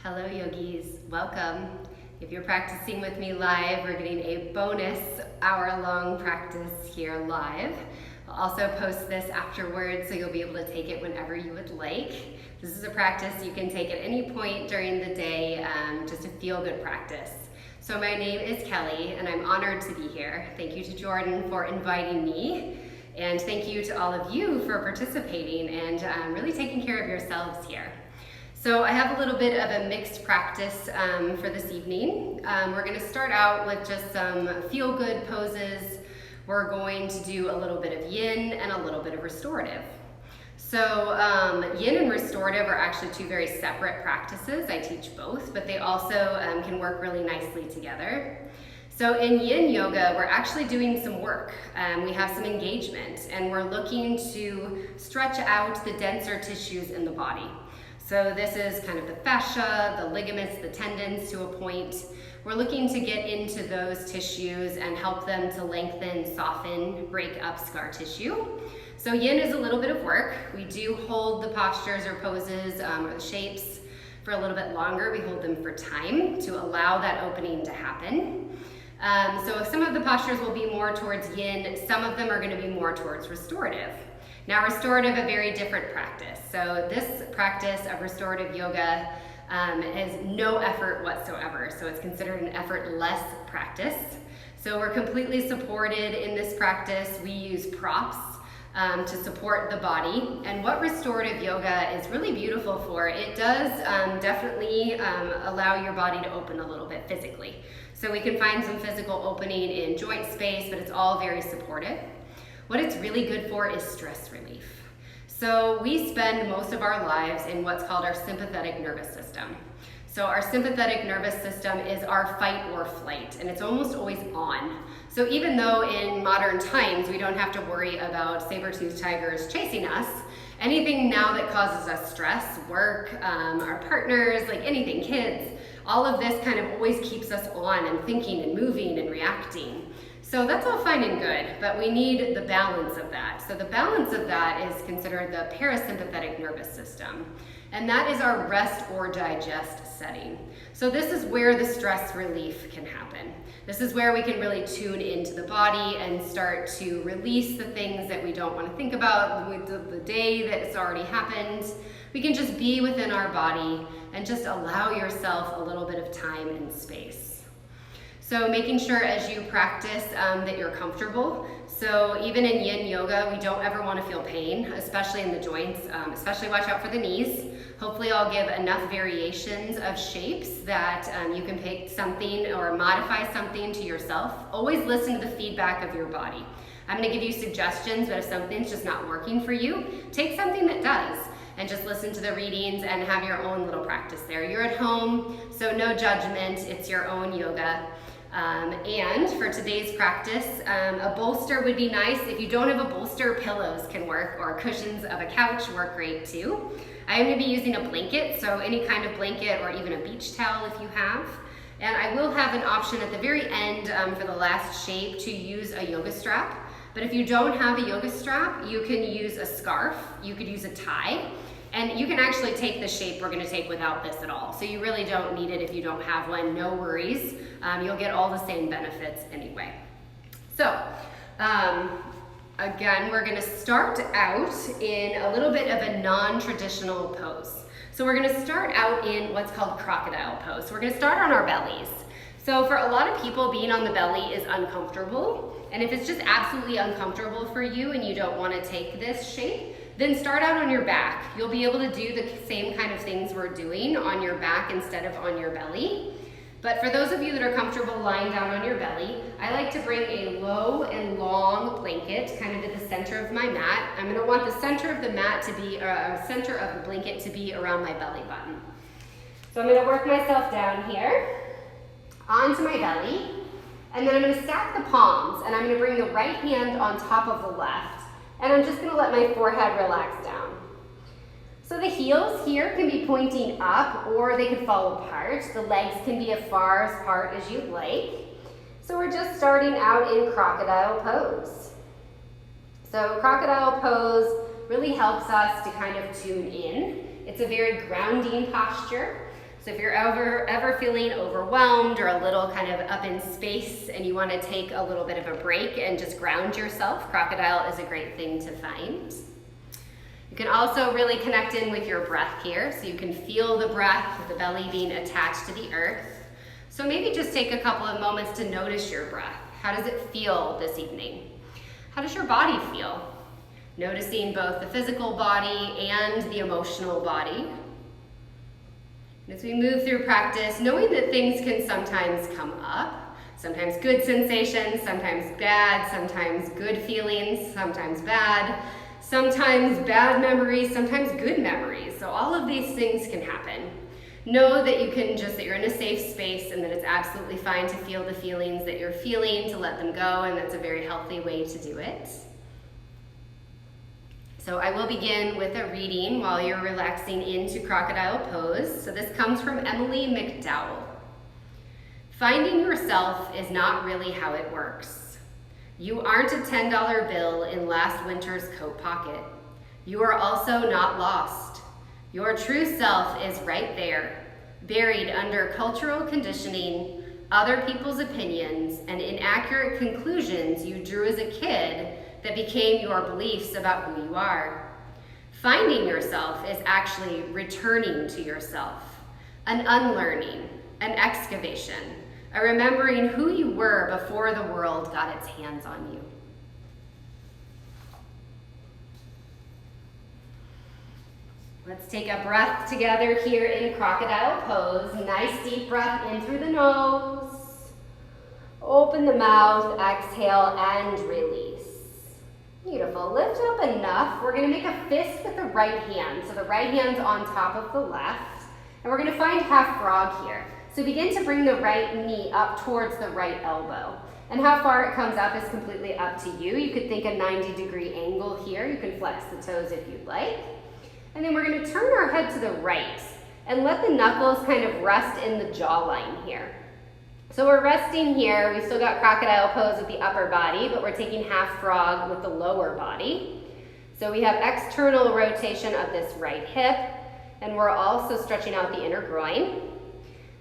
Hello yogis, welcome. If you're practicing with me live, we're getting a bonus hour-long practice here live. I'll also post this afterwards so you'll be able to take it whenever you would like. This is a practice you can take at any point during the day, just a feel-good practice. So my name is Kelly and I'm honored to be here. Thank you to Jordan for inviting me. And thank you to all of you for participating and really taking care of yourselves here. So I have a little bit of a mixed practice for this evening. We're going to start out with just some feel-good poses. We're going to do a little bit of yin and a little bit of restorative. So yin and restorative are actually two very separate practices. I teach both, but they also can work really nicely together. So in yin yoga, we're actually doing some work. We have some engagement and we're looking to stretch out the denser tissues in the body. So this is kind of the fascia, the ligaments, the tendons to a point. We're looking to get into those tissues and help them to lengthen, soften, break up scar tissue. So yin is a little bit of work. We do hold the postures or poses or the shapes for a little bit longer. We hold them for time to allow that opening to happen. So some of the postures will be more towards yin, some of them are going to be more towards restorative. Now restorative, a very different practice. So this practice of restorative yoga is no effort whatsoever. So it's considered an effortless practice. So we're completely supported in this practice. We use props to support the body. And what restorative yoga is really beautiful for, it does definitely allow your body to open a little bit physically. So we can find some physical opening in joint space, but it's all very supportive. What it's really good for is stress relief. So we spend most of our lives in what's called our sympathetic nervous system. So our sympathetic nervous system is our fight or flight, and it's almost always on. So even though in modern times we don't have to worry about saber-toothed tigers chasing us, anything now that causes us stress, work, our partners, like anything, kids, all of this kind of always keeps us on and thinking and moving and reacting. So that's all fine and good, but we need the balance of that. So the balance of that is considered the parasympathetic nervous system, and that is our rest or digest setting. So this is where the stress relief can happen. This is where we can really tune into the body and start to release the things that we don't want to think about, the day that it's already happened. We can just be within our body and just allow yourself a little bit of time and space. So making sure as you practice that you're comfortable. So even in yin yoga, we don't ever want to feel pain, especially in the joints, especially watch out for the knees. Hopefully I'll give enough variations of shapes that you can pick something or modify something to yourself. Always listen to the feedback of your body. I'm going to give you suggestions, but if something's just not working for you, take something that does. And just listen to the readings and have your own little practice there. You're at home, so no judgment, it's your own yoga. And for today's practice, a bolster would be nice. If you don't have a bolster, pillows can work, or cushions of a couch work great too. I am going to be using a blanket, so any kind of blanket or even a beach towel if you have. And I will have an option at the very end for the last shape to use a yoga strap. But if you don't have a yoga strap, you can use a scarf, you could use a tie, and you can actually take the shape we're gonna take without this at all. So you really don't need it if you don't have one, no worries. You'll get all the same benefits anyway. So, again, we're gonna start out in a little bit of a non-traditional pose. So we're gonna start out in what's called crocodile pose. So we're gonna start on our bellies. So for a lot of people, being on the belly is uncomfortable. And if it's just absolutely uncomfortable for you and you don't wanna take this shape, then start out on your back. You'll be able to do the same kind of things we're doing on your back instead of on your belly. But for those of you that are comfortable lying down on your belly, I like to bring a low and long blanket kind of to the center of my mat. I'm gonna want the center of the mat to be, center of the blanket to be around my belly button. So I'm gonna work myself down here onto my belly, and then I'm gonna stack the palms, and I'm gonna bring the right hand on top of the left. And I'm just gonna let my forehead relax down. So the heels here can be pointing up or they can fall apart. The legs can be as far apart as you'd like. So we're just starting out in crocodile pose. So crocodile pose really helps us to kind of tune in. It's a very grounding posture. So if you're ever feeling overwhelmed or a little kind of up in space and you want to take a little bit of a break and just ground yourself, crocodile is a great thing to find. You can also really connect in with your breath here, so you can feel the breath with the belly being attached to the earth. So maybe just take a couple of moments to notice your breath. How does it feel this evening? How does your body feel? Noticing both the physical body and the emotional body. As we move through practice, knowing that things can sometimes come up, sometimes good sensations, sometimes bad, sometimes good feelings, sometimes bad memories, sometimes good memories. So all of these things can happen. Know that that you're in a safe space and that it's absolutely fine to feel the feelings that you're feeling, to let them go, and that's a very healthy way to do it. So I will begin with a reading while you're relaxing into crocodile pose. So this comes from Emily McDowell. Finding yourself is not really how it works. You aren't a $10 bill in last winter's coat pocket. You are also not lost. Your true self is right there, buried under cultural conditioning, other people's opinions, and inaccurate conclusions you drew as a kid that became your beliefs about who you are. Finding yourself is actually returning to yourself, an unlearning, an excavation, a remembering who you were before the world got its hands on you. Let's take a breath together here in crocodile pose. Nice deep breath in through the nose. Open the mouth, exhale, and release. Beautiful. Lift up enough. We're going to make a fist with the right hand. So the right hand's on top of the left. And we're going to find half frog here. So begin to bring the right knee up towards the right elbow. And how far it comes up is completely up to you. You could think a 90-degree angle here. You can flex the toes if you'd like. And then we're going to turn our head to the right and let the knuckles kind of rest in the jawline here. So we're resting here. We've still got crocodile pose with the upper body, but we're taking half frog with the lower body. So we have external rotation of this right hip, and we're also stretching out the inner groin.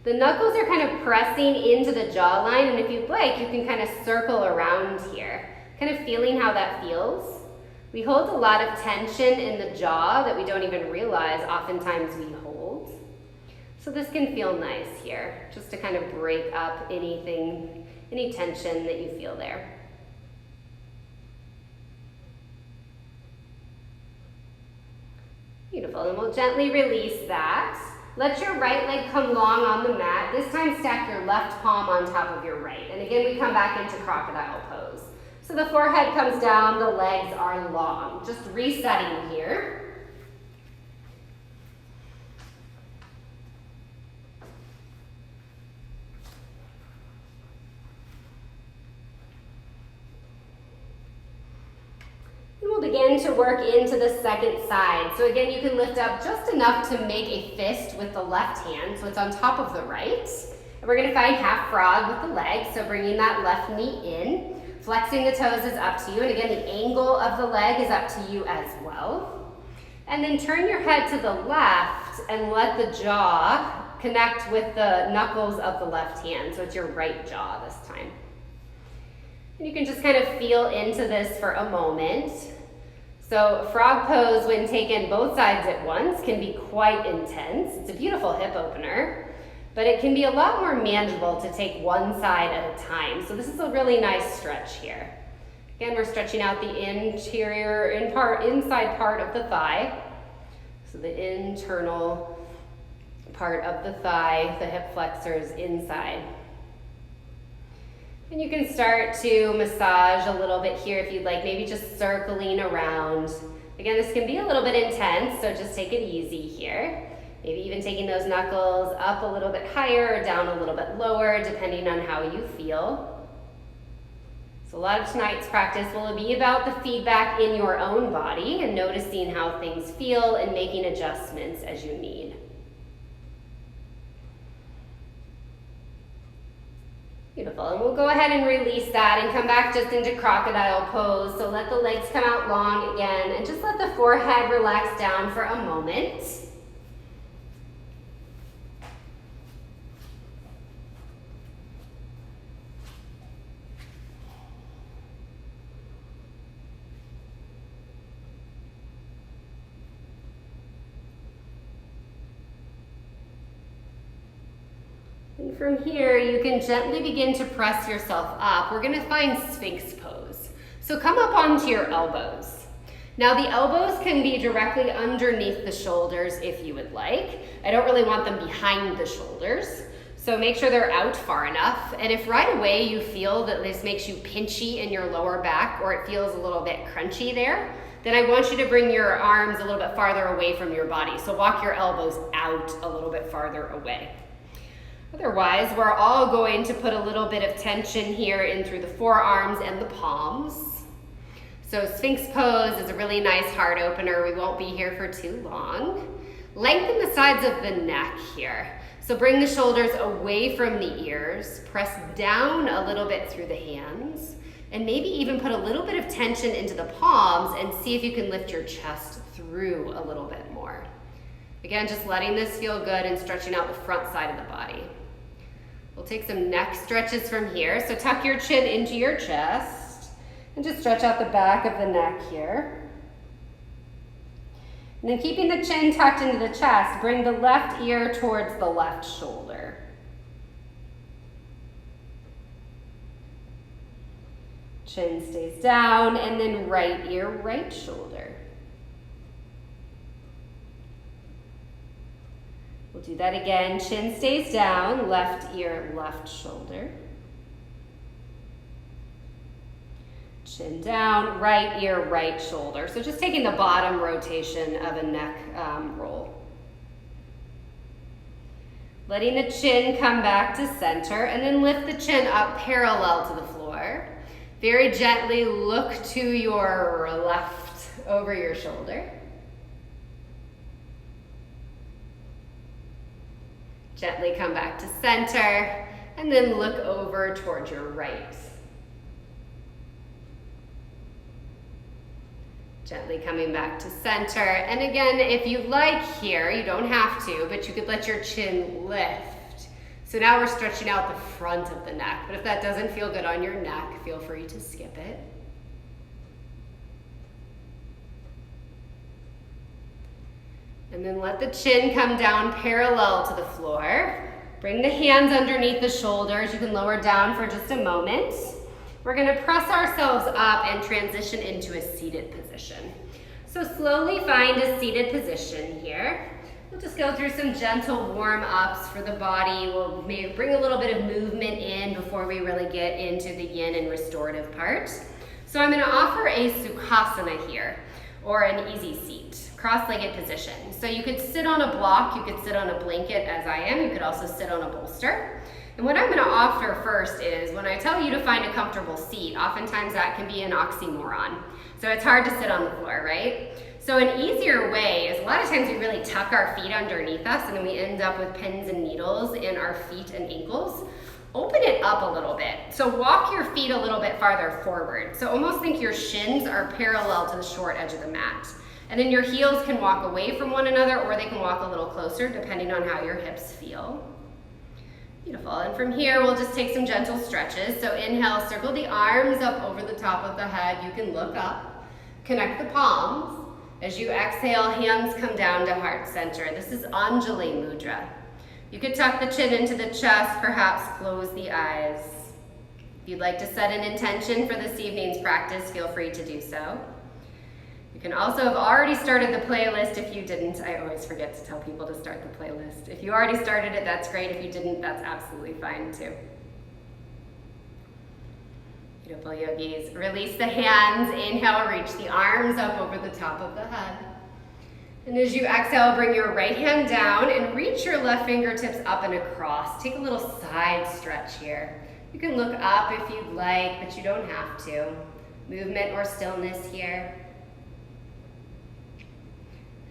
The knuckles are kind of pressing into the jawline, and if you'd like, you can kind of circle around here, kind of feeling how that feels. We hold a lot of tension in the jaw that we don't even realize oftentimes we hold. So this can feel nice here, just to kind of break up any tension that you feel there. Beautiful, and we'll gently release that. Let your right leg come long on the mat. This time stack your left palm on top of your right. And again, we come back into crocodile pose. So the forehead comes down, the legs are long. Just resetting here. Begin to work into the second side. So again, you can lift up just enough to make a fist with the left hand, so it's on top of the right. And we're going to find half frog with the leg, so bringing that left knee in. Flexing the toes is up to you, and again, the angle of the leg is up to you as well. And then turn your head to the left and let the jaw connect with the knuckles of the left hand, so it's your right jaw this time. And you can just kind of feel into this for a moment. So frog pose, when taken both sides at once, can be quite intense. It's a beautiful hip opener, but it can be a lot more manageable to take one side at a time. So this is a really nice stretch here. Again, we're stretching out the inside part of the thigh. So the internal part of the thigh, the hip flexors inside. And you can start to massage a little bit here if you'd like, maybe just circling around. Again, this can be a little bit intense, so just take it easy here. Maybe even taking those knuckles up a little bit higher or down a little bit lower, depending on how you feel. So a lot of tonight's practice will be about the feedback in your own body and noticing how things feel and making adjustments as you need. Beautiful, and we'll go ahead and release that and come back just into crocodile pose. So let the legs come out long again and just let the forehead relax down for a moment. And from here, you can gently begin to press yourself up. We're gonna find Sphinx pose. So come up onto your elbows. Now the elbows can be directly underneath the shoulders if you would like. I don't really want them behind the shoulders. So make sure they're out far enough. And if right away you feel that this makes you pinchy in your lower back or it feels a little bit crunchy there, then I want you to bring your arms a little bit farther away from your body. So walk your elbows out a little bit farther away. Otherwise, we're all going to put a little bit of tension here in through the forearms and the palms. So Sphinx pose is a really nice heart opener. We won't be here for too long. Lengthen the sides of the neck here. So bring the shoulders away from the ears, press down a little bit through the hands, and maybe even put a little bit of tension into the palms and see if you can lift your chest through a little bit more. Again, just letting this feel good and stretching out the front side of the body. We'll take some neck stretches from here. So tuck your chin into your chest and just stretch out the back of the neck here. And then keeping the chin tucked into the chest, bring the left ear towards the left shoulder. Chin stays down, and then right ear, right shoulder. We'll do that again. Chin stays down, left ear, left shoulder. Chin down, right ear, right shoulder. So just taking the bottom rotation of a neck roll. Letting the chin come back to center and then lift the chin up parallel to the floor. Very gently look to your left over your shoulder. Gently come back to center and then look over towards your right. Gently coming back to center. And again, if you like here, you don't have to, but you could let your chin lift. So now we're stretching out the front of the neck. But if that doesn't feel good on your neck, feel free to skip it. And then let the chin come down parallel to the floor. Bring the hands underneath the shoulders. You can lower down for just a moment. We're gonna press ourselves up and transition into a seated position. So slowly find a seated position here. We'll just go through some gentle warm-ups for the body. We'll maybe bring a little bit of movement in before we really get into the yin and restorative part. So I'm gonna offer a sukhasana here, or an easy seat, cross-legged position. So you could sit on a block, you could sit on a blanket as I am, you could also sit on a bolster. And what I'm gonna offer first is, when I tell you to find a comfortable seat, oftentimes that can be an oxymoron. So it's hard to sit on the floor, right? So an easier way is, a lot of times we really tuck our feet underneath us and then we end up with pins and needles in our feet and ankles. Open it up a little bit. So walk your feet a little bit farther forward. So almost think your shins are parallel to the short edge of the mat. And then your heels can walk away from one another or they can walk a little closer depending on how your hips feel. Beautiful, and from here we'll just take some gentle stretches. So inhale, circle the arms up over the top of the head. You can look up, connect the palms. As you exhale, hands come down to heart center. This is Anjali Mudra. You could tuck the chin into the chest, perhaps close the eyes. If you'd like to set an intention for this evening's practice, feel free to do so. You can also have already started the playlist. If you didn't, I always forget to tell people to start the playlist. If you already started it, that's great. If you didn't, that's absolutely fine too. Beautiful, yogis. Release the hands. Inhale, reach the arms up over the top of the head. And as you exhale, bring your right hand down and reach your left fingertips up and across. Take a little side stretch here. You can look up if you'd like, but you don't have to. Movement or stillness here.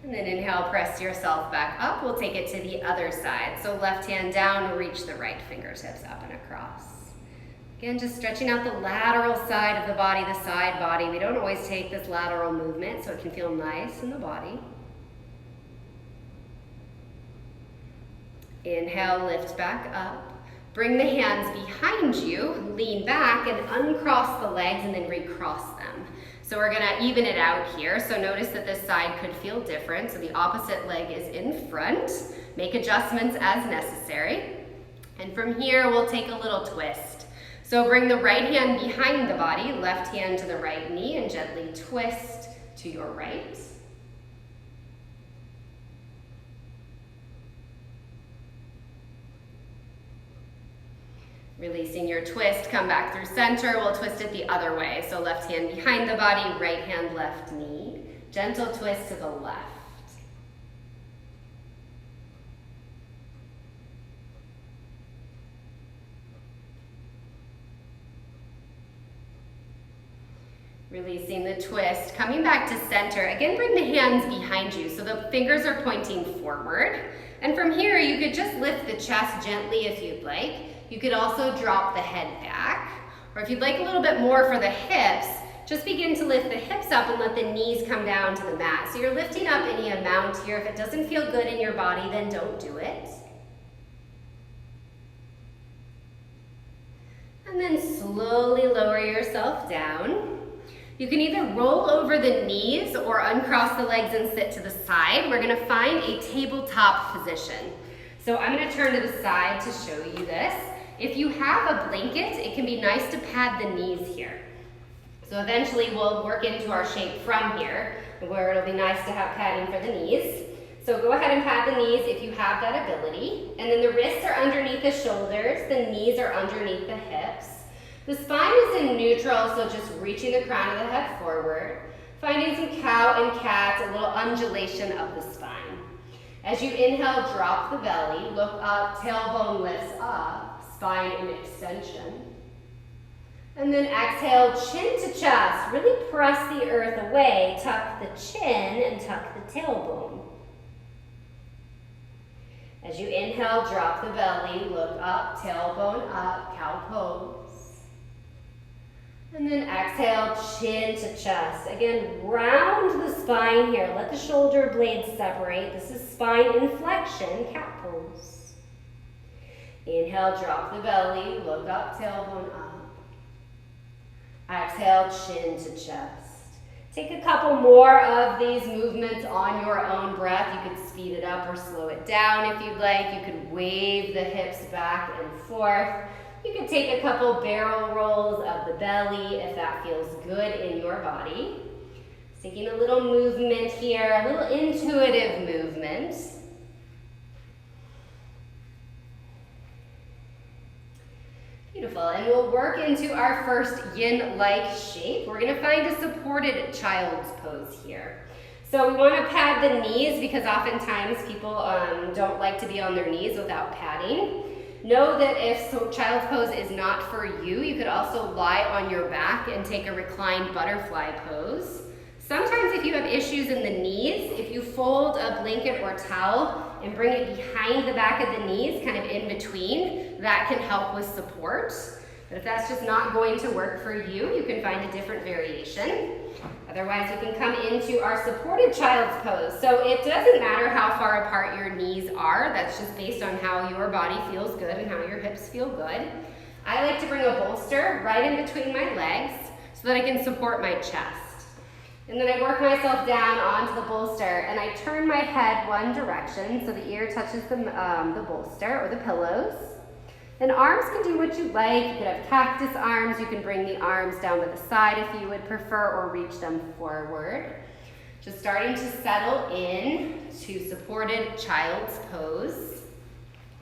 And then inhale, press yourself back up. We'll take it to the other side. So left hand down, reach the right fingertips up and across. Again, just stretching out the lateral side of the body, the side body. We don't always take this lateral movement, so it can feel nice in the body. Inhale, lift back up. Bring the hands behind you, lean back and uncross the legs and then recross them. So we're gonna even it out here. So notice that this side could feel different. So the opposite leg is in front. Make adjustments as necessary. And from here, we'll take a little twist. So bring the right hand behind the body, left hand to the right knee, and gently twist to your right. Releasing your twist, come back through center. We'll twist it the other way. So left hand behind the body, right hand, left knee. Gentle twist to the left. Releasing the twist, coming back to center. Again, bring the hands behind you so the fingers are pointing forward. And from here, you could just lift the chest gently if you'd like. You could also drop the head back. Or if you'd like a little bit more for the hips, just begin to lift the hips up and let the knees come down to the mat. So you're lifting up any amount here. If it doesn't feel good in your body, then don't do it. And then slowly lower yourself down. You can either roll over the knees or uncross the legs and sit to the side. We're gonna find a tabletop position. So I'm gonna turn to the side to show you this. If you have a blanket, it can be nice to pad the knees here. So eventually we'll work into our shape from here, where it'll be nice to have padding for the knees. So go ahead and pad the knees if you have that ability. And then the wrists are underneath the shoulders, the knees are underneath the hips. The spine is in neutral, so just reaching the crown of the head forward. Finding some cow and cat, a little undulation of the spine. As you inhale, drop the belly, look up, tailbone lifts up, spine in extension. And then exhale, chin to chest. Really press the earth away, tuck the chin and tuck the tailbone. As you inhale, drop the belly, look up, tailbone up, cow pose. And then exhale, chin to chest. Again, round the spine here. Let the shoulder blades separate. This is spine inflection, cat pose. Inhale, drop the belly, look up, tailbone up. Exhale, chin to chest. Take a couple more of these movements on your own breath. You could speed it up or slow it down if you'd like. You could wave the hips back and forth. You can take a couple barrel rolls of the belly if that feels good in your body. Taking a little movement here, a little intuitive movement. Beautiful, and we'll work into our first yin-like shape. We're gonna find a supported child's pose here. So we wanna pad the knees because oftentimes people don't like to be on their knees without padding. Know that if child's pose is not for you, you could also lie on your back and take a reclined butterfly pose. Sometimes if you have issues in the knees, if you fold a blanket or towel and bring it behind the back of the knees, kind of in between, that can help with support. But if that's just not going to work for you, you can find a different variation. Otherwise, you can come into our supported child's pose. So it doesn't matter how far apart your knees are. That's just based on how your body feels good and how your hips feel good. I like to bring a bolster right in between my legs so that I can support my chest. And then I work myself down onto the bolster and I turn my head one direction so the ear touches the bolster or the pillows. And arms can do what you like. You could have cactus arms. You can bring the arms down to the side if you would prefer, or reach them forward. Just starting to settle in to supported child's pose.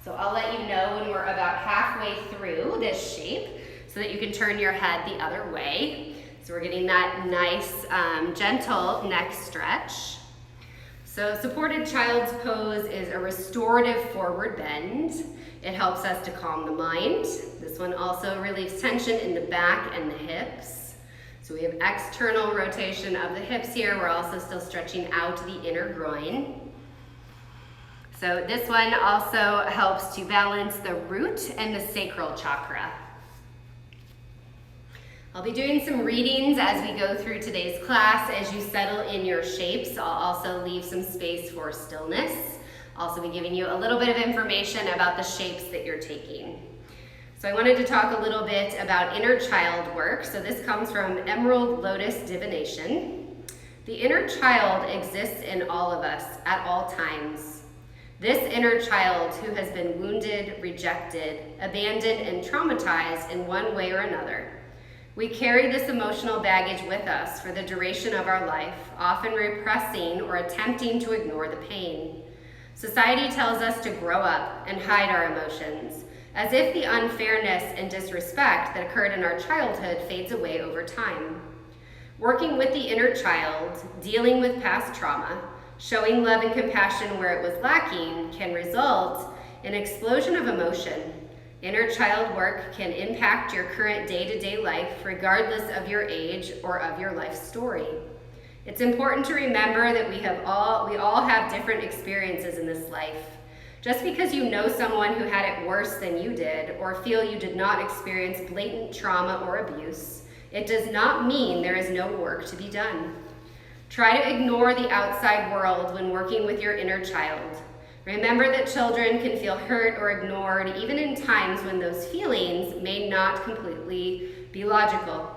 So I'll let you know when we're about halfway through this shape so that you can turn your head the other way. So we're getting that nice, gentle neck stretch. So supported child's pose is a restorative forward bend. It helps us to calm the mind. This one also relieves tension in the back and the hips. So we have external rotation of the hips here. We're also still stretching out the inner groin. So this one also helps to balance the root and the sacral chakra. I'll be doing some readings as we go through today's class. As you settle in your shapes, I'll also leave some space for stillness. Also be giving you a little bit of information about the shapes that you're taking. So I wanted to talk a little bit about inner child work. So this comes from Emerald Lotus Divination. The inner child exists in all of us at all times. This inner child who has been wounded, rejected, abandoned, and traumatized in one way or another. We carry this emotional baggage with us for the duration of our life, often repressing or attempting to ignore the pain. Society tells us to grow up and hide our emotions, as if the unfairness and disrespect that occurred in our childhood fades away over time. Working with the inner child, dealing with past trauma, showing love and compassion where it was lacking can result in an explosion of emotion. Inner child work can impact your current day-to-day life regardless of your age or of your life story. It's important to remember that we all have different experiences in this life. Just because you know someone who had it worse than you did or feel you did not experience blatant trauma or abuse, it does not mean there is no work to be done. Try to ignore the outside world when working with your inner child. Remember that children can feel hurt or ignored even in times when those feelings may not completely be logical.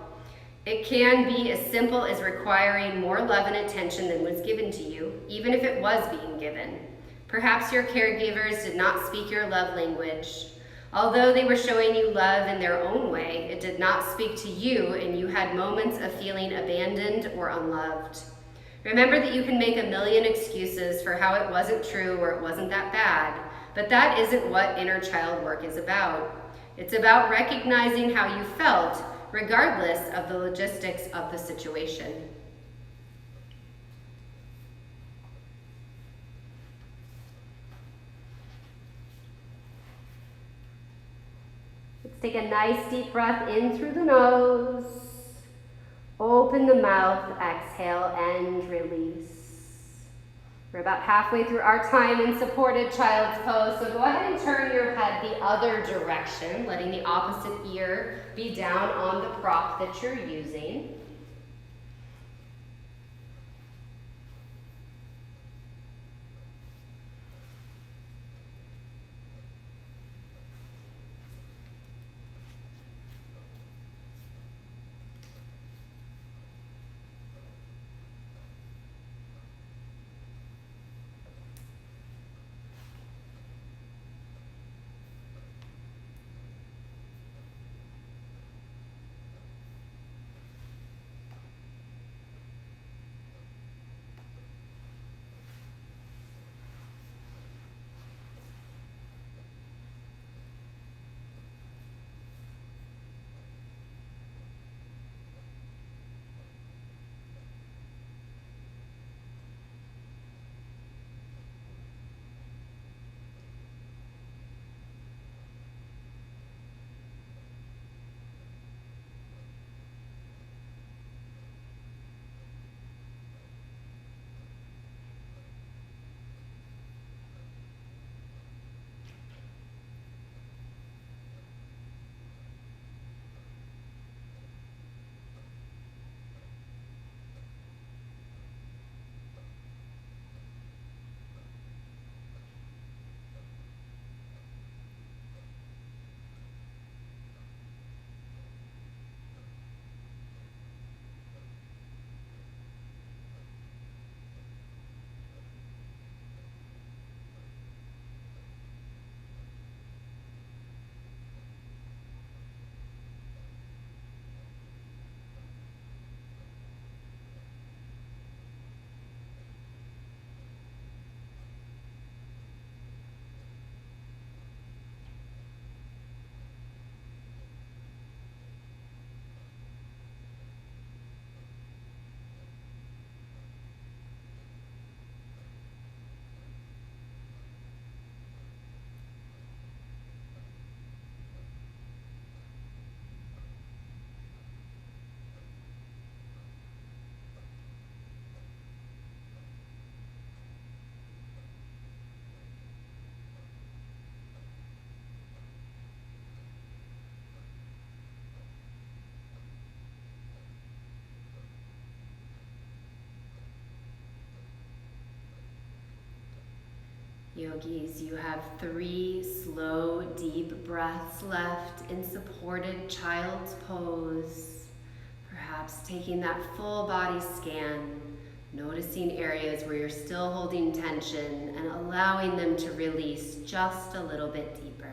It can be as simple as requiring more love and attention than was given to you, even if it was being given. Perhaps your caregivers did not speak your love language. Although they were showing you love in their own way, it did not speak to you, and you had moments of feeling abandoned or unloved. Remember that you can make a million excuses for how it wasn't true or it wasn't that bad, but that isn't what inner child work is about. It's about recognizing how you felt, regardless of the logistics of the situation. Let's take a nice deep breath in through the nose. Open the mouth, exhale, and release. We're about halfway through our time in supported child's pose, so go ahead and turn your head the other direction, letting the opposite ear be down on the prop that you're using. Yogis, you have 3 slow, deep breaths left in supported child's pose. Perhaps taking that full body scan, Noticing areas where you're still holding tension and allowing them to release just a little bit deeper.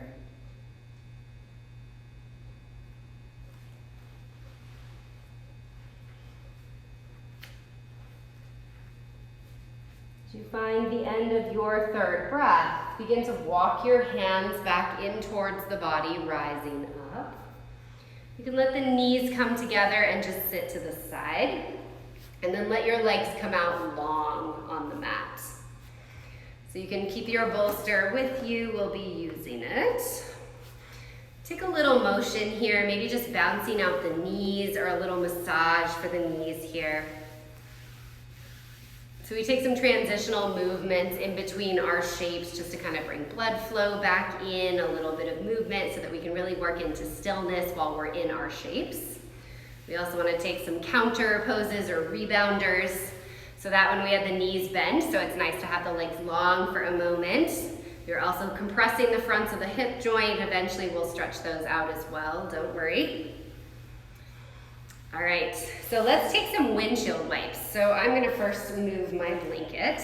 As you find the end of your third breath, begin to walk your hands back in towards the body, rising up. You can let the knees come together and just sit to the side. And then let your legs come out long on the mat. So you can keep your bolster with you. We'll be using it. Take a little motion here, maybe just bouncing out the knees or a little massage for the knees here. So we take some transitional movements in between our shapes just to kind of bring blood flow back in, a little bit of movement so that we can really work into stillness while we're in our shapes. We also want to take some counter poses or rebounders. So that one we have the knees bent, so it's nice to have the legs long for a moment. You're also compressing the fronts of the hip joint. Eventually we'll stretch those out as well, don't worry. All right, so let's take some windshield wipes. So I'm going to first move my blanket.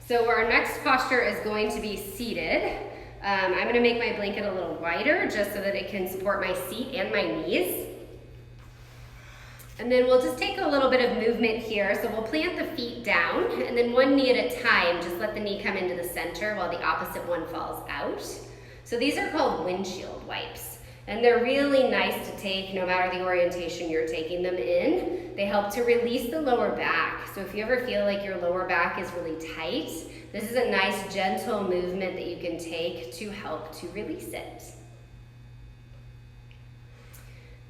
So our next posture is going to be seated. I'm going to make my blanket a little wider just so that it can support my seat and my knees. And then we'll just take a little bit of movement here. So we'll plant the feet down, and then one knee at a time, just let the knee come into the center while the opposite one falls out. So these are called windshield wipes. And they're really nice to take no matter the orientation you're taking them in. They help to release the lower back. So if you ever feel like your lower back is really tight, this is a nice gentle movement that you can take to help to release it.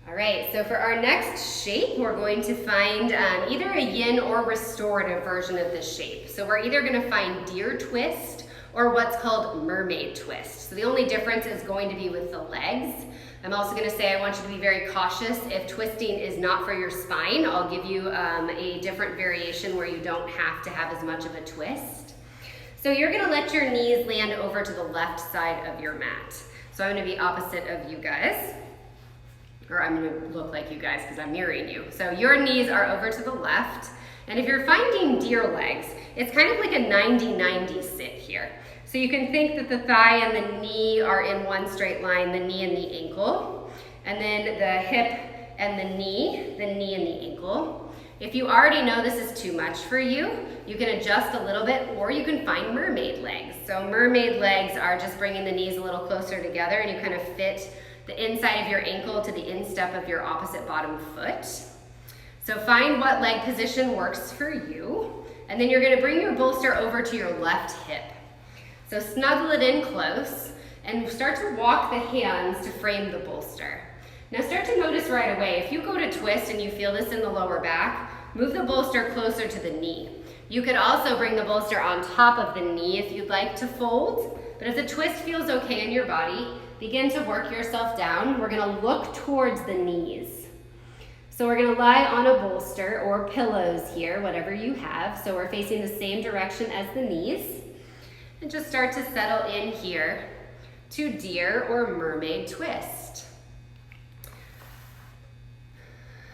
All right, so for our next shape, we're going to find either a yin or restorative version of this shape. So we're either going to find deer twist or what's called mermaid twist. So the only difference is going to be with the legs. I'm also going to say I want you to be very cautious. If twisting is not for your spine, I'll give you a different variation where you don't have to have as much of a twist. So you're going to let your knees land over to the left side of your mat. So I'm going to be opposite of you guys. Or I'm going to look like you guys because I'm mirroring you. So your knees are over to the left. And if you're finding deer legs, it's kind of like a 90-90 sit here. So you can think that the thigh and the knee are in one straight line, the knee and the ankle. And then the hip and the knee and the ankle. If you already know this is too much for you, you can adjust a little bit, or you can find mermaid legs. So mermaid legs are just bringing the knees a little closer together, and you kind of fit the inside of your ankle to the instep of your opposite bottom foot. So find what leg position works for you. And then you're going to bring your bolster over to your left hip. So snuggle it in close and start to walk the hands to frame the bolster. Now start to notice right away, if you go to twist and you feel this in the lower back, move the bolster closer to the knee. You could also bring the bolster on top of the knee if you'd like to fold. But if the twist feels okay in your body, begin to work yourself down. We're going to look towards the knees. So we're going to lie on a bolster or pillows here, whatever you have. So we're facing the same direction as the knees. And just start to settle in here to deer or mermaid twist.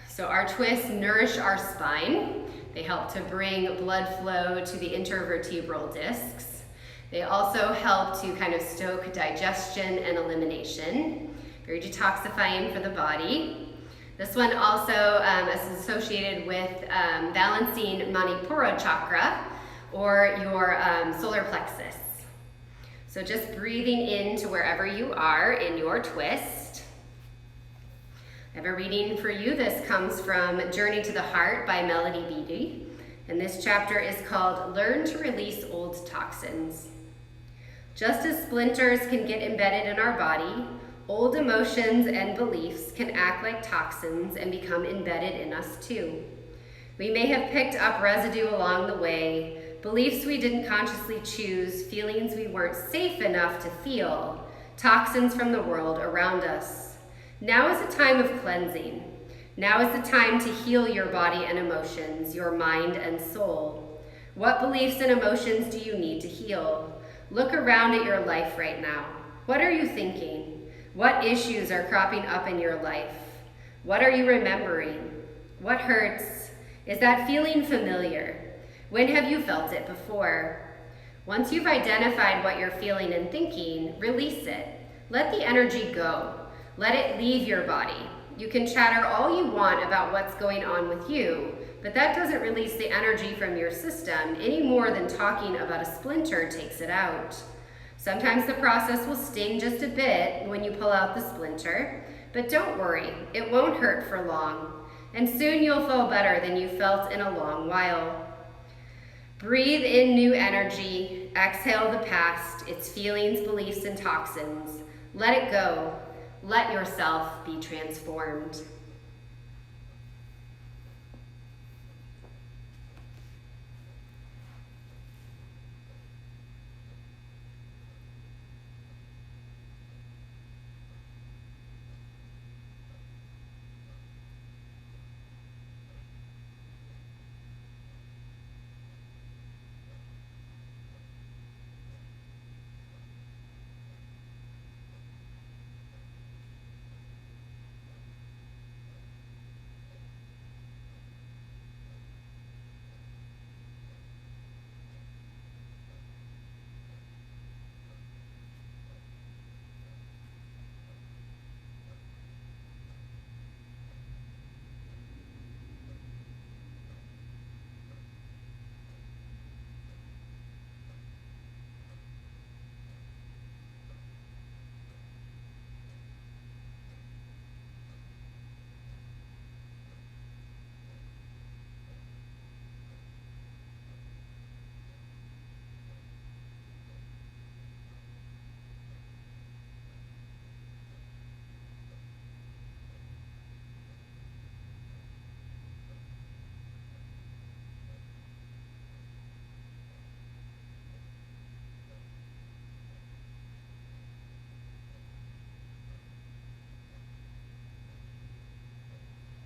So our twists nourish our spine. They help to bring blood flow to the intervertebral discs. They also help to kind of stoke digestion and elimination. Very detoxifying for the body. This one also is associated with balancing Manipura chakra or your solar plexus. So just breathing into wherever you are in your twist. I have a reading for you. This comes from Journey to the Heart by Melody Beatty. And this chapter is called Learn to Release Old Toxins. Just as splinters can get embedded in our body, old emotions and beliefs can act like toxins and become embedded in us too. We may have picked up residue along the way, beliefs we didn't consciously choose, feelings we weren't safe enough to feel, toxins from the world around us. Now is a time of cleansing. Now is the time to heal your body and emotions, your mind and soul. What beliefs and emotions do you need to heal? Look around at your life right now. What are you thinking? What issues are cropping up in your life? What are you remembering? What hurts? Is that feeling familiar? When have you felt it before? Once you've identified what you're feeling and thinking, release it. Let the energy go. Let it leave your body. You can chatter all you want about what's going on with you, but that doesn't release the energy from your system any more than talking about a splinter takes it out. Sometimes the process will sting just a bit when you pull out the splinter, but don't worry, it won't hurt for long, and soon you'll feel better than you felt in a long while. Breathe in new energy, exhale the past, its feelings, beliefs, and toxins. Let it go. Let yourself be transformed.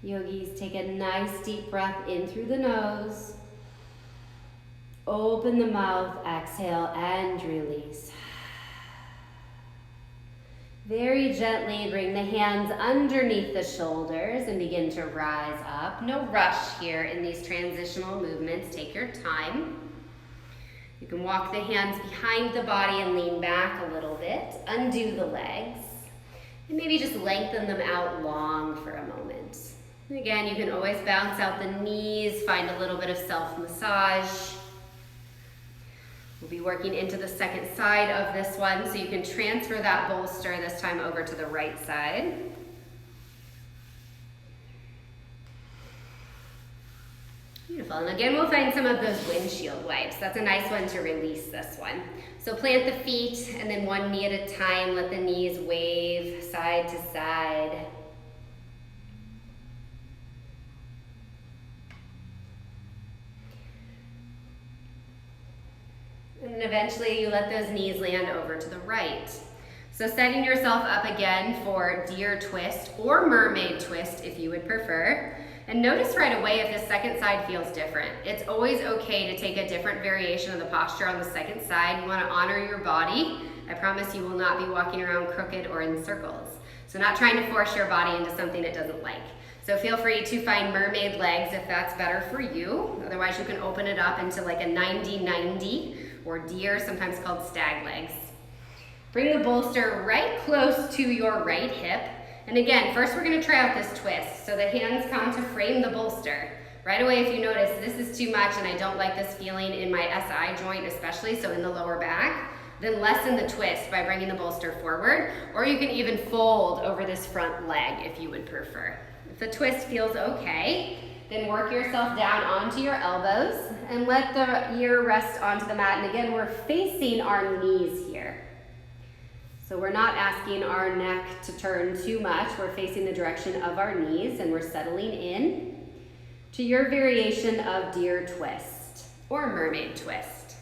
Yogis, take a nice deep breath in through the nose. Open the mouth, exhale, and release. Very gently bring the hands underneath the shoulders and begin to rise up. No rush here in these transitional movements. Take your time. You can walk the hands behind the body and lean back a little bit. Undo the legs. And maybe just lengthen them out long for a moment. And again, you can always bounce out the knees, find a little bit of self-massage. We'll be working into the second side of this one, so you can transfer that bolster this time over to the right side. Beautiful, and again, we'll find some of those windshield wipes. That's a nice one to release this one. So plant the feet, and then one knee at a time, let the knees wave side to side. And eventually you let those knees land over to the right. So setting yourself up again for deer twist or mermaid twist if you would prefer. And notice right away if the second side feels different. It's always okay to take a different variation of the posture on the second side. You want to honor your body. I promise you will not be walking around crooked or in circles. So not trying to force your body into something it doesn't like. So feel free to find mermaid legs if that's better for you. Otherwise you can open it up into like a 90-90 or deer, sometimes called stag legs. Bring the bolster right close to your right hip. And again, first we're gonna try out this twist. So the hands come to frame the bolster. Right away, if you notice this is too much and I don't like this feeling in my SI joint especially, so in the lower back, then lessen the twist by bringing the bolster forward, or you can even fold over this front leg if you would prefer. If the twist feels okay, then work yourself down onto your elbows and let the ear rest onto the mat. And again, we're facing our knees here. So we're not asking our neck to turn too much. We're facing the direction of our knees and we're settling in to your variation of deer twist or mermaid twist.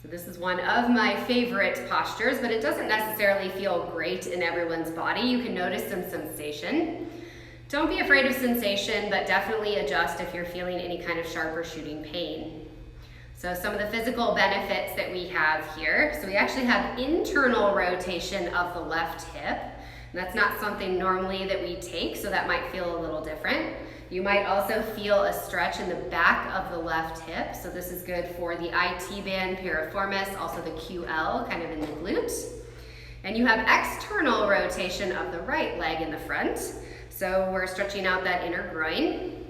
So this is one of my favorite postures, but it doesn't necessarily feel great in everyone's body. You can notice some sensation. Don't be afraid of sensation, but definitely adjust if you're feeling any kind of sharp or shooting pain. So some of the physical benefits that we have here. So we actually have internal rotation of the left hip. And And that's not something normally that we take, so that might feel a little different. You might also feel a stretch in the back of the left hip. So this is good for the IT band piriformis, also the QL, kind of in the glute. And you have external rotation of the right leg in the front. So we're stretching out that inner groin.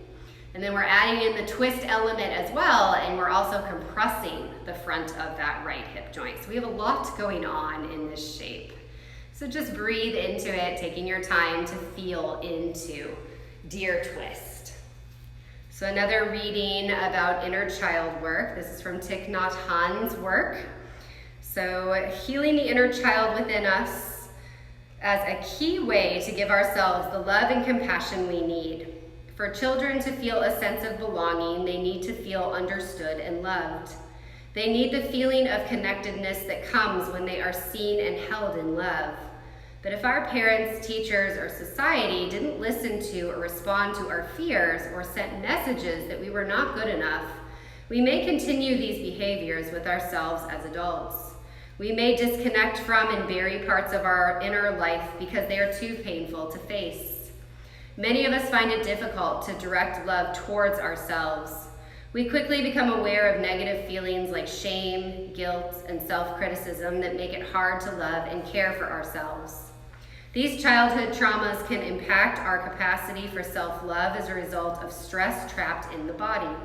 And then we're adding in the twist element as well, and we're also compressing the front of that right hip joint. So we have a lot going on in this shape. So just breathe into it, taking your time to feel into deer twist. So another reading about inner child work. This is from Thich Nhat Hanh's work. So healing the inner child within us as a key way to give ourselves the love and compassion we need. For children to feel a sense of belonging, they need to feel understood and loved. They need the feeling of connectedness that comes when they are seen and held in love. But if our parents, teachers, or society didn't listen to or respond to our fears or sent messages that we were not good enough, we may continue these behaviors with ourselves as adults. We may disconnect from and bury parts of our inner life because they are too painful to face. Many of us find it difficult to direct love towards ourselves. We quickly become aware of negative feelings like shame, guilt, and self-criticism that make it hard to love and care for ourselves. These childhood traumas can impact our capacity for self-love as a result of stress trapped in the body.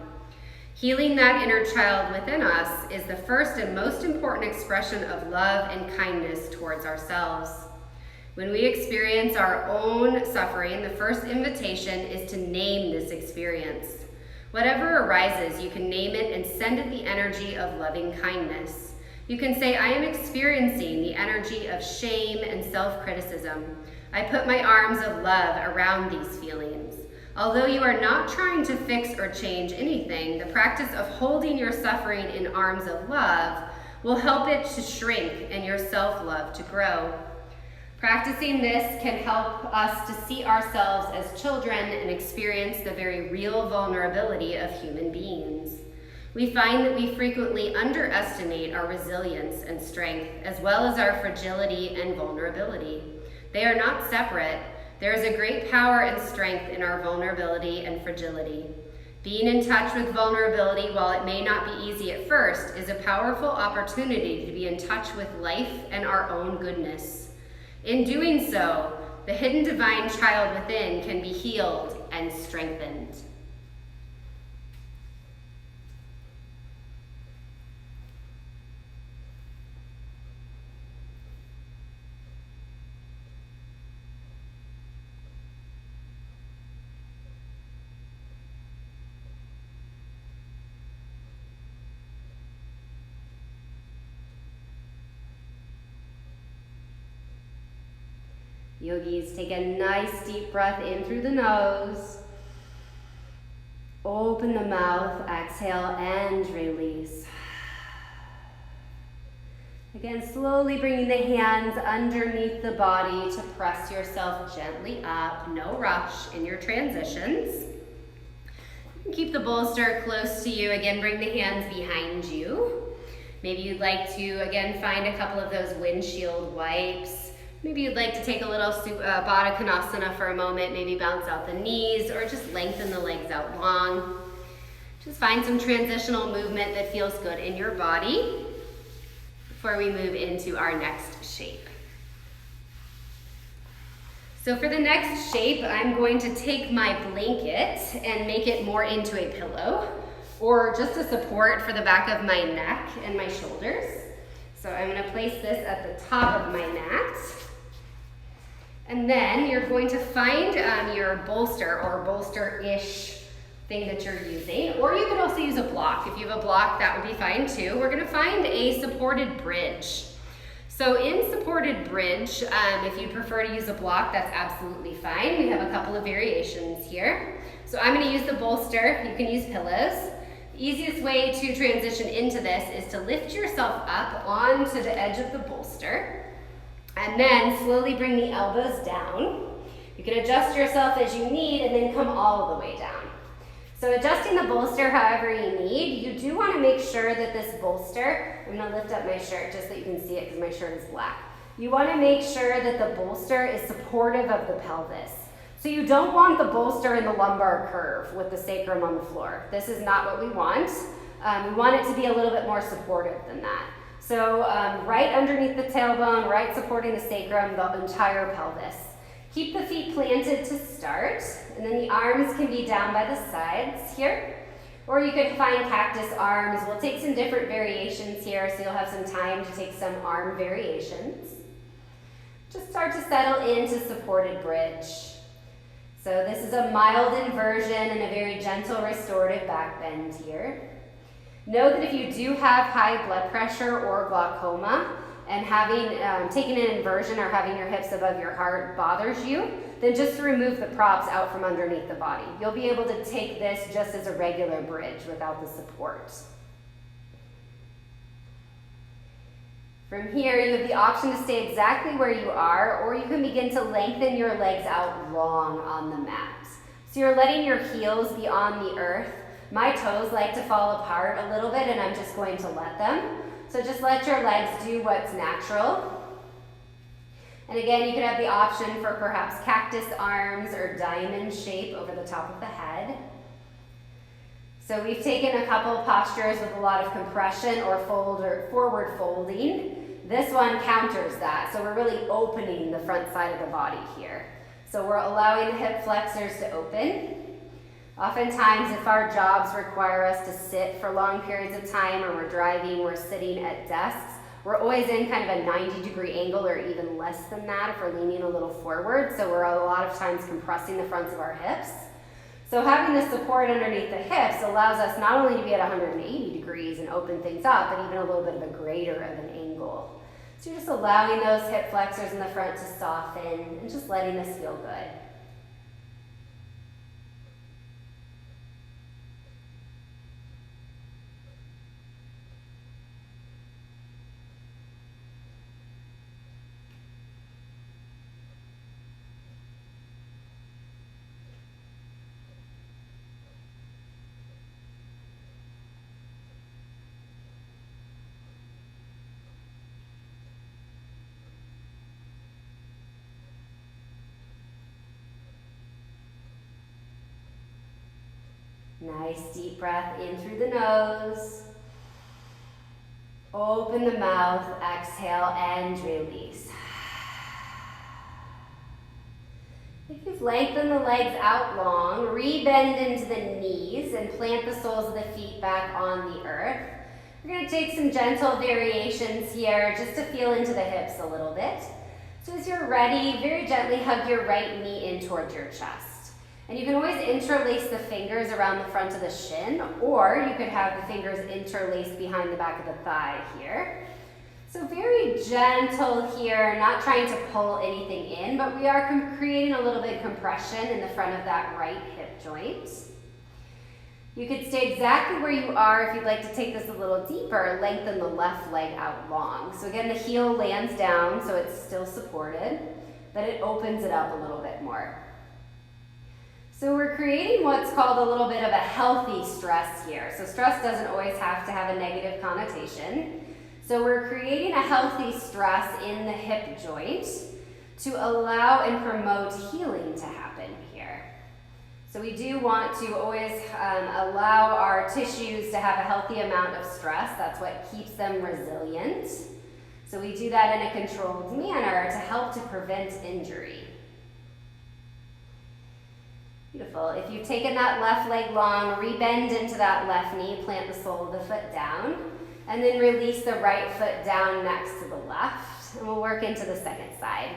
Healing that inner child within us is the first and most important expression of love and kindness towards ourselves. When we experience our own suffering, the first invitation is to name this experience. Whatever arises, you can name it and send it the energy of loving kindness. You can say, I am experiencing the energy of shame and self-criticism. I put my arms of love around these feelings. Although you are not trying to fix or change anything, the practice of holding your suffering in arms of love will help it to shrink and your self-love to grow. Practicing this can help us to see ourselves as children and experience the very real vulnerability of human beings. We find that we frequently underestimate our resilience and strength, as well as our fragility and vulnerability. They are not separate. There is a great power and strength in our vulnerability and fragility. Being in touch with vulnerability, while it may not be easy at first, is a powerful opportunity to be in touch with life and our own goodness. In doing so, the hidden divine child within can be healed and strengthened. Yogis, take a nice deep breath in through the nose. Open the mouth, exhale, and release. Again, slowly bringing the hands underneath the body to press yourself gently up. No rush in your transitions. Keep the bolster close to you. Again, bring the hands behind you. Maybe you'd like to, again, find a couple of those windshield wipes. Maybe you'd like to take a little Baddha Konasana for a moment, maybe bounce out the knees or just lengthen the legs out long. Just find some transitional movement that feels good in your body before we move into our next shape. So for the next shape, I'm going to take my blanket and make it more into a pillow or just a support for the back of my neck and my shoulders. So I'm going to place this at the top of my mat. And then you're going to find your bolster or bolster-ish thing that you're using, or you could also use a block. If you have a block, that would be fine too. We're gonna find a supported bridge. So in supported bridge, if you prefer to use a block, that's absolutely fine. We have a couple of variations here. So I'm gonna use the bolster. You can use pillows. The easiest way to transition into this is to lift yourself up onto the edge of the bolster. And then slowly bring the elbows down. You can adjust yourself as you need and then come all the way down. So adjusting the bolster however you need, you do want to make sure that this bolster, I'm going to lift up my shirt just so you can see it because my shirt is black. You want to make sure that the bolster is supportive of the pelvis. So you don't want the bolster in the lumbar curve with the sacrum on the floor. This is not what we want. We want it to be a little bit more supportive than that. So right underneath the tailbone, right supporting the sacrum, the entire pelvis. Keep the feet planted to start, and then the arms can be down by the sides here. Or you could find cactus arms. We'll take some different variations here, so you'll have some time to take some arm variations. Just start to settle into supported bridge. So this is a mild inversion and a very gentle restorative back bend here. Know that if you do have high blood pressure or glaucoma, and taking an inversion or having your hips above your heart bothers you, then just remove the props out from underneath the body. You'll be able to take this just as a regular bridge without the support. From here, you have the option to stay exactly where you are, or you can begin to lengthen your legs out long on the mat. So you're letting your heels be on the earth. My toes like to fall apart a little bit, and I'm just going to let them. So just let your legs do what's natural. And again, you could have the option for perhaps cactus arms or diamond shape over the top of the head. So we've taken a couple postures with a lot of compression or forward folding. This one counters that. So we're really opening the front side of the body here. So we're allowing the hip flexors to open. Oftentimes, if our jobs require us to sit for long periods of time, or we're driving, we're sitting at desks, we're always in kind of a 90-degree angle or even less than that if we're leaning a little forward. So we're a lot of times compressing the fronts of our hips. So having the support underneath the hips allows us not only to be at 180 degrees and open things up, but even a little bit of a greater of an angle. So you're just allowing those hip flexors in the front to soften and just letting this feel good. Nice deep breath in through the nose. Open the mouth, exhale, and release. If you've lengthened the legs out long, rebend into the knees and plant the soles of the feet back on the earth. We're going to take some gentle variations here just to feel into the hips a little bit. So as you're ready, very gently hug your right knee in towards your chest. And you can always interlace the fingers around the front of the shin, or you could have the fingers interlaced behind the back of the thigh here. So very gentle here, not trying to pull anything in, but we are creating a little bit of compression in the front of that right hip joint. You could stay exactly where you are. If you'd like to take this a little deeper, lengthen the left leg out long. So again, the heel lands down, so it's still supported, but it opens it up a little bit more. So we're creating what's called a little bit of a healthy stress here. So stress doesn't always have to have a negative connotation. So we're creating a healthy stress in the hip joint to allow and promote healing to happen here. So we do want to always allow our tissues to have a healthy amount of stress. That's what keeps them resilient. So we do that in a controlled manner to help to prevent injury. Beautiful. If you've taken that left leg long, rebend into that left knee, plant the sole of the foot down, and then release the right foot down next to the left, and we'll work into the second side.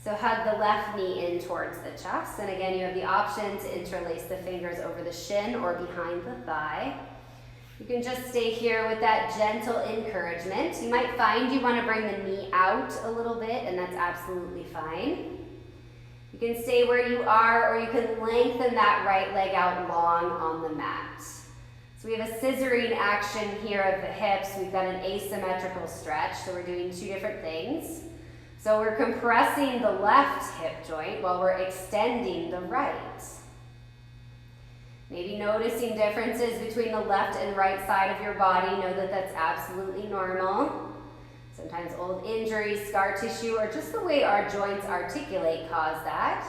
So hug the left knee in towards the chest, and again, you have the option to interlace the fingers over the shin or behind the thigh. You can just stay here with that gentle encouragement. You might find you want to bring the knee out a little bit, and that's absolutely fine. You can stay where you are, or you can lengthen that right leg out long on the mat. So we have a scissoring action here of the hips. We've got an asymmetrical stretch, so we're doing two different things. So we're compressing the left hip joint while we're extending the right. Maybe noticing differences between the left and right side of your body. Know that that's absolutely normal. Sometimes old injuries, scar tissue, or just the way our joints articulate cause that.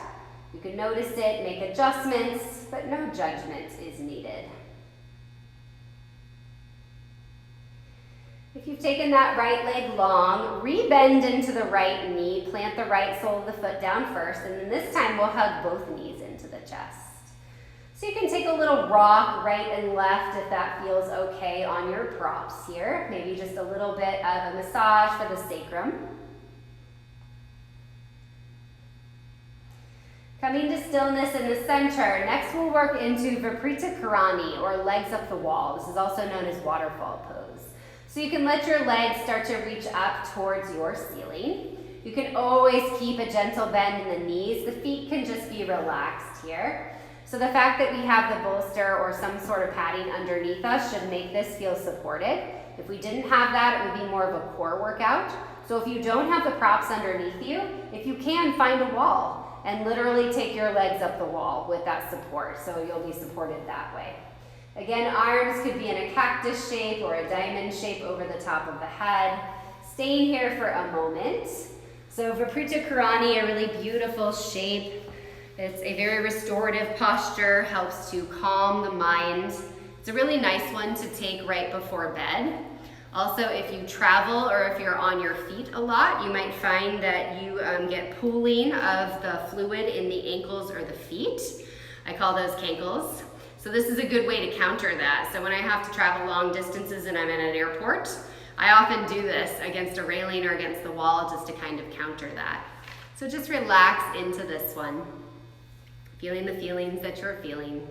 You can notice it, make adjustments, but no judgment is needed. If you've taken that right leg long, re-bend into the right knee, plant the right sole of the foot down first, and then this time we'll hug both knees into the chest. So you can take a little rock right and left if that feels okay on your props here. Maybe just a little bit of a massage for the sacrum. Coming to stillness in the center. Next we'll work into Viparita Karani, or legs up the wall. This is also known as waterfall pose. So you can let your legs start to reach up towards your ceiling. You can always keep a gentle bend in the knees. The feet can just be relaxed here. So the fact that we have the bolster or some sort of padding underneath us should make this feel supported. If we didn't have that, it would be more of a core workout. So if you don't have the props underneath you, if you can, find a wall and literally take your legs up the wall with that support, so you'll be supported that way. Again, arms could be in a cactus shape or a diamond shape over the top of the head. Staying here for a moment. So Viparita Karani, a really beautiful shape. It's a very restorative posture, helps to calm the mind. It's a really nice one to take right before bed. Also, if you travel or if you're on your feet a lot, you might find that you get pooling of the fluid in the ankles or the feet. I call those cankles. So this is a good way to counter that. So when I have to travel long distances and I'm in an airport, I often do this against a railing or against the wall just to kind of counter that. So just relax into this one. Feeling the feelings that you're feeling.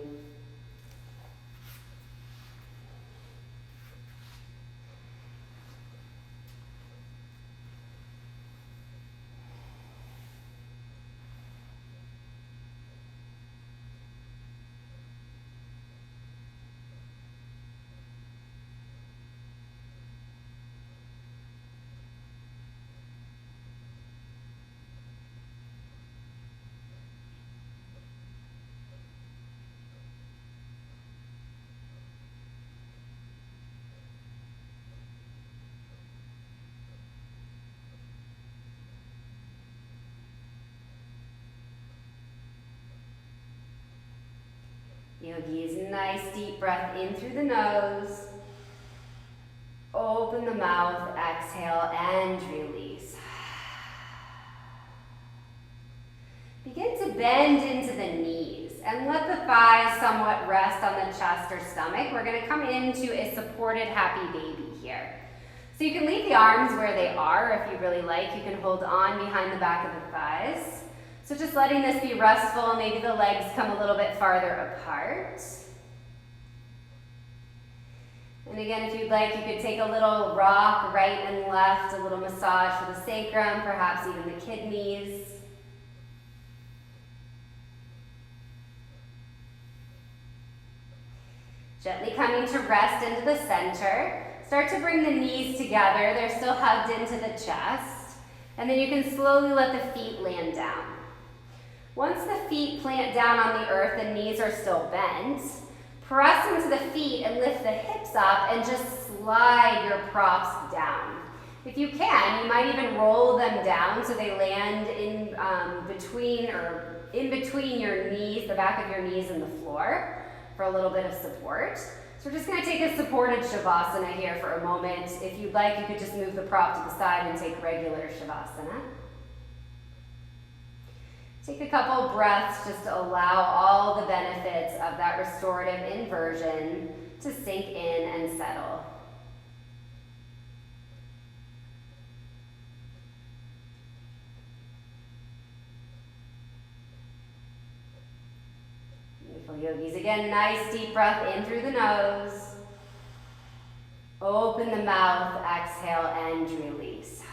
Yogis, nice deep breath in through the nose. Open the mouth, exhale, and release. Begin to bend into the knees and let the thighs somewhat rest on the chest or stomach. We're going to come into a supported happy baby here. So you can leave the arms where they are if you really like. You can hold on behind the back of the thighs. So just letting this be restful, maybe the legs come a little bit farther apart. And again, if you'd like, you could take a little rock right and left, a little massage for the sacrum, perhaps even the kidneys. Gently coming to rest into the center. Start to bring the knees together. They're still hugged into the chest. And then you can slowly let the feet land down. Once the feet plant down on the earth, the knees are still bent. Press into the feet and lift the hips up and just slide your props down. If you can, you might even roll them down so they land in between your knees, the back of your knees and the floor for a little bit of support. So we're just going to take a supported Shavasana here for a moment. If you'd like, you could just move the prop to the side and take regular Shavasana. Take a couple breaths just to allow all the benefits of that restorative inversion to sink in and settle. Beautiful yogis. Again, nice deep breath in through the nose. Open the mouth, exhale, and release.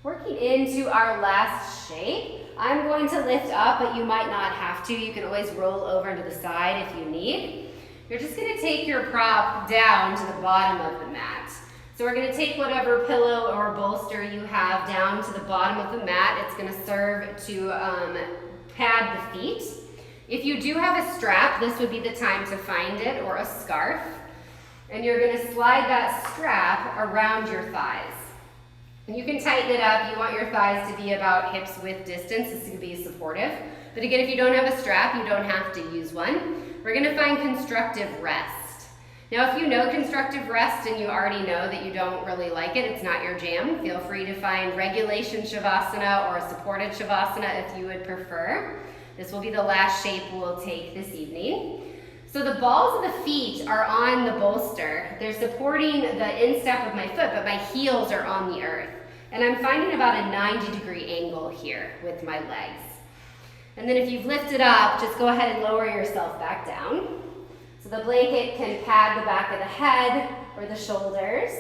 Working into our last shape, I'm going to lift up, but you might not have to. You can always roll over to the side if you need. You're just going to take your prop down to the bottom of the mat. So we're going to take whatever pillow or bolster you have down to the bottom of the mat. It's going to serve to pad the feet. If you do have a strap, this would be the time to find it, or a scarf. And you're going to slide that strap around your thighs. And you can tighten it up. You want your thighs to be about hips width distance. This can be supportive. But again, if you don't have a strap, you don't have to use one. We're going to find constructive rest. Now, if you know constructive rest and you already know that you don't really like it, it's not your jam, feel free to find regulation shavasana or supported shavasana if you would prefer. This will be the last shape we'll take this evening. So the balls of the feet are on the bolster. They're supporting the instep of my foot, but my heels are on the earth. And I'm finding about a 90-degree angle here with my legs. And then if you've lifted up, just go ahead and lower yourself back down. So the blanket can pad the back of the head or the shoulders.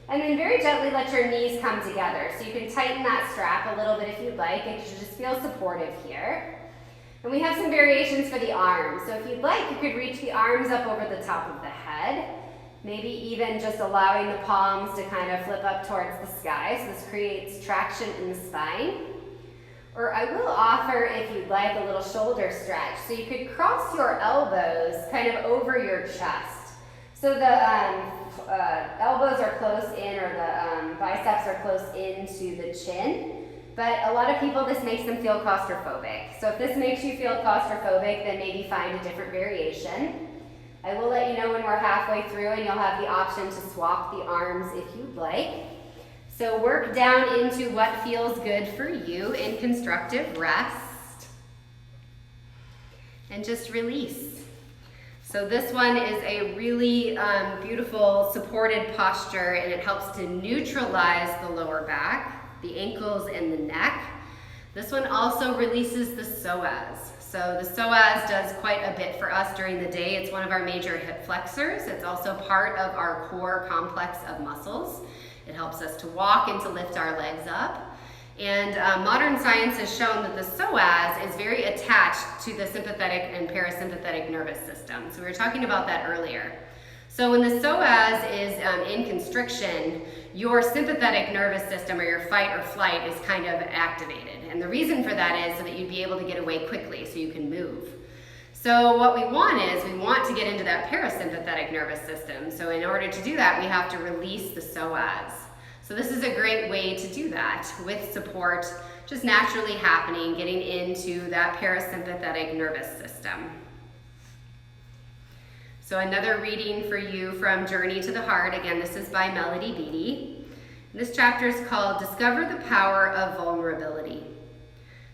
And then very gently let your knees come together. So you can tighten that strap a little bit if you'd like. It should just feel supportive here. And we have some variations for the arms. So if you'd like, you could reach the arms up over the top of the head. Maybe even just allowing the palms to kind of flip up towards the sky. So this creates traction in the spine. Or I will offer, if you'd like, a little shoulder stretch. So you could cross your elbows kind of over your chest. So the elbows are close in, or the biceps are close into the chin. But a lot of people, this makes them feel claustrophobic. So if this makes you feel claustrophobic, then maybe find a different variation. I will let you know when we're halfway through, and you'll have the option to swap the arms if you'd like. So work down into what feels good for you in constructive rest. And just release. So this one is a really beautiful supported posture, and it helps to neutralize the lower back, the ankles and the neck. This one also releases the psoas. So the psoas does quite a bit for us during the day. It's one of our major hip flexors. It's also part of our core complex of muscles. It helps us to walk and to lift our legs up. And modern science has shown that the psoas is very attached to the sympathetic and parasympathetic nervous system. So we were talking about that earlier. So when the psoas is in constriction, your sympathetic nervous system, or your fight or flight, is kind of activated. And the reason for that is so that you'd be able to get away quickly so you can move. So what we want is, we want to get into that parasympathetic nervous system. So in order to do that, we have to release the psoas. So this is a great way to do that with support just naturally happening, getting into that parasympathetic nervous system. So another reading for you from Journey to the Heart. Again, this is by Melody Beattie. This chapter is called Discover the Power of Vulnerability.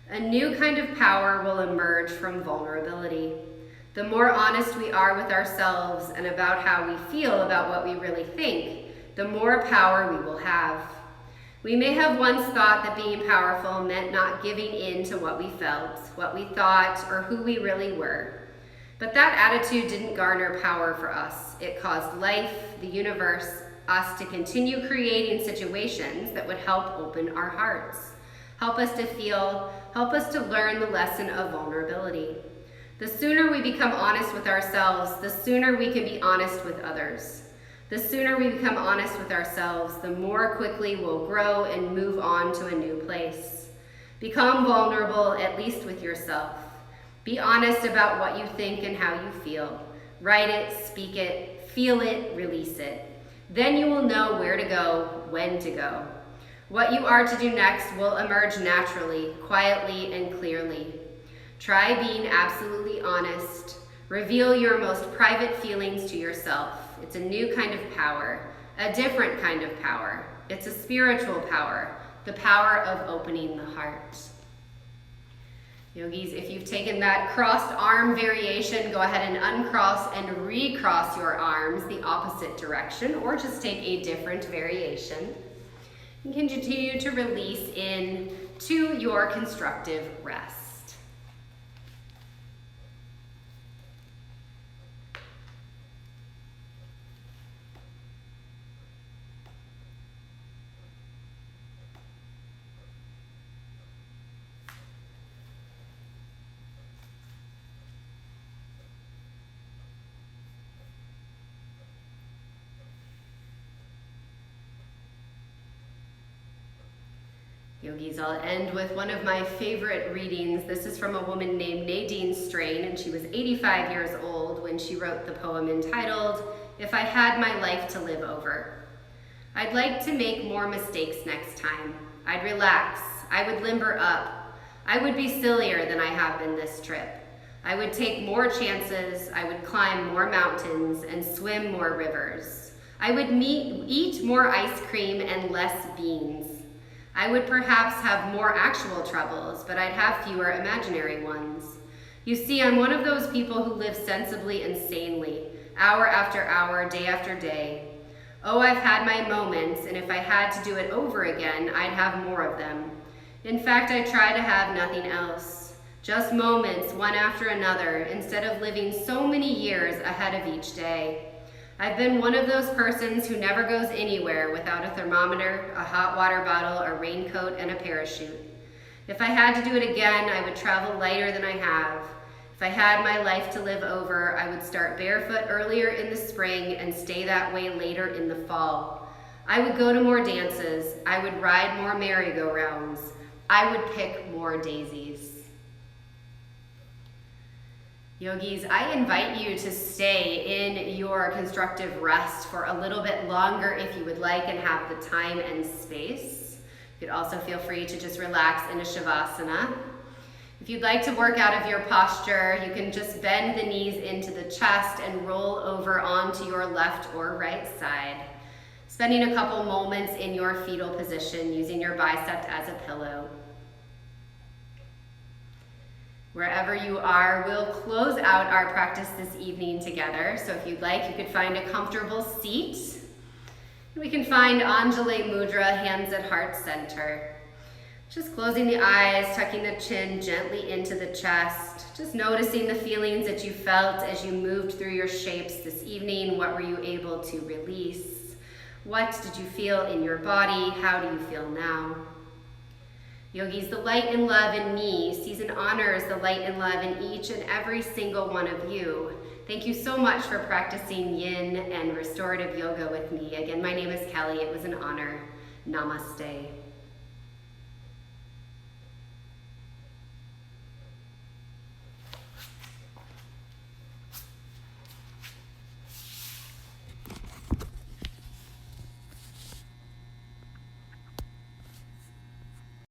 A new kind of power will emerge from vulnerability. The more honest we are with ourselves and about how we feel about what we really think, the more power we will have. We may have once thought that being powerful meant not giving in to what we felt, what we thought, or who we really were. But that attitude didn't garner power for us. It caused life, the universe, us to continue creating situations that would help open our hearts, help us to feel, help us to learn the lesson of vulnerability. The sooner we become honest with ourselves, the sooner we can be honest with others. The sooner we become honest with ourselves, the more quickly we'll grow and move on to a new place. Become vulnerable, at least with yourself. Be honest about what you think and how you feel. Write it, speak it, feel it, release it. Then you will know where to go, when to go. What you are to do next will emerge naturally, quietly, and clearly. Try being absolutely honest. Reveal your most private feelings to yourself. It's a new kind of power, a different kind of power. It's a spiritual power, the power of opening the heart. Yogis, if you've taken that crossed arm variation, go ahead and uncross and recross your arms the opposite direction, or just take a different variation. You can continue to release into your constructive rest. Yogis, I'll end with one of my favorite readings. This is from a woman named Nadine Strain, and she was 85 years old when she wrote the poem entitled if I had my life to live over. I'd like to make more mistakes next time. I'd relax. I would limber up. I would be sillier than I have been this trip. I would take more chances. I would climb more mountains and swim more rivers. I would eat more ice cream and less beans. I would perhaps have more actual troubles, but I'd have fewer imaginary ones. You see, I'm one of those people who live sensibly and sanely, hour after hour, day after day. Oh, I've had my moments, and if I had to do it over again, I'd have more of them. In fact, I try to have nothing else. Just moments, one after another, instead of living so many years ahead of each day. I've been one of those persons who never goes anywhere without a thermometer, a hot water bottle, a raincoat, and a parachute. If I had to do it again, I would travel lighter than I have. If I had my life to live over, I would start barefoot earlier in the spring and stay that way later in the fall. I would go to more dances. I would ride more merry-go-rounds. I would pick more daisies. Yogis, I invite you to stay in your constructive rest for a little bit longer if you would like and have the time and space. You could also feel free to just relax in a Shavasana. If you'd like to work out of your posture, you can just bend the knees into the chest and roll over onto your left or right side. Spending a couple moments in your fetal position, using your bicep as a pillow. Wherever you are, we'll close out our practice this evening together. So if you'd like, you could find a comfortable seat. We can find Anjali Mudra, hands at heart center. Just closing the eyes, tucking the chin gently into the chest. Just noticing the feelings that you felt as you moved through your shapes this evening. What were you able to release? What did you feel in your body? How do you feel now? Yogis, the light and love in me sees and honors the light and love in each and every single one of you. Thank you so much for practicing yin and restorative yoga with me. Again, my name is Kelly. It was an honor. Namaste.